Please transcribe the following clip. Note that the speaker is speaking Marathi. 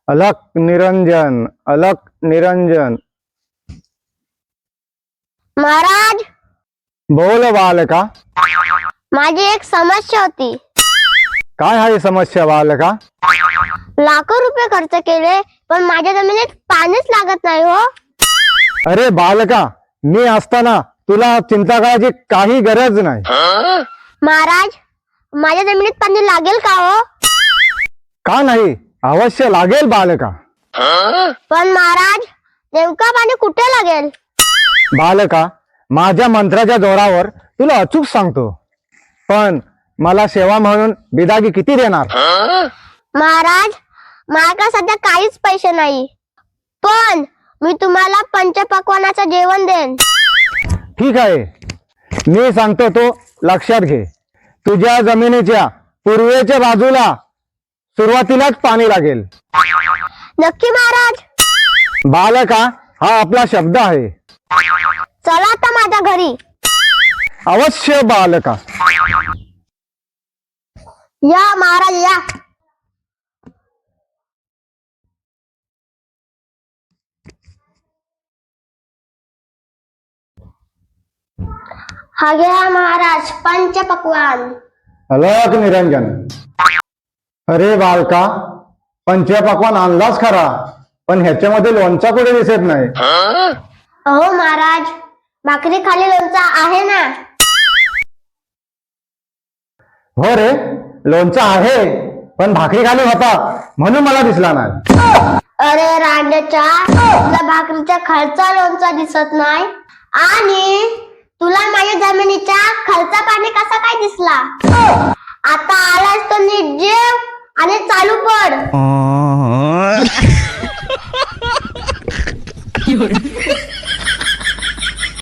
अलक निरंजन, अलक निरंजन. महाराज, बोल बालका. माझी एक समस्या होती. काय आहे समस्या बालका? लाखो रुपये खर्च केले पण माझ्या जमिनीत पाणीच लागत नाही हो. अरे बालका, मी असताना तुला चिंता करायची काही गरज नाही. महाराज, माझ्या जमिनीत पाणी लागेल का हो? का नाही, अवश्य लागेल बालका. पण महाराज, नेमका पाणी कुठे लागेल? बालका, माझ्या मंत्राच्या जोरावर तुला अचूक सांगतो. पण मला सेवा म्हणून बिदागी किती देणार? महाराज, माझ्याकडे सध्या काहीच पैसे नाही, पण मी तुम्हाला पंचपक्वानाचं जेवण देईन. ठीक आहे, मी सांगतो तो लक्षात घे. तुझ्या जमिनीच्या पूर्वेच्या बाजूला सुरुवातीलाच पाणी लागेल. नक्की महाराज? बालका, हा आपला शब्द आहे. चला आता माझ्या घरी. अवश्य बालका. या महाराज या. हा घ्या महाराज पंचपक्वान. अलक निरंजन. अरे बालका, पंचपक्वान आणलाच खरा, पण ह्याच्यामध्ये लोणचा कुठे दिसत नाही. अहो महाराज, भाकरी खाली लोणचा आहे ना. हो रे, लोणचा आहे, पण भाकरी खाली होता म्हणून मला दिसला नाही. अरे रांडेच्या, तुला भाकरीच्या खालचा लोणचा दिसत नाही आणि तुला माझ्या जमिनीच्या खालचा पाणी कसा काय दिसला? आता आलास तो नीट जेव आणि चालू पड.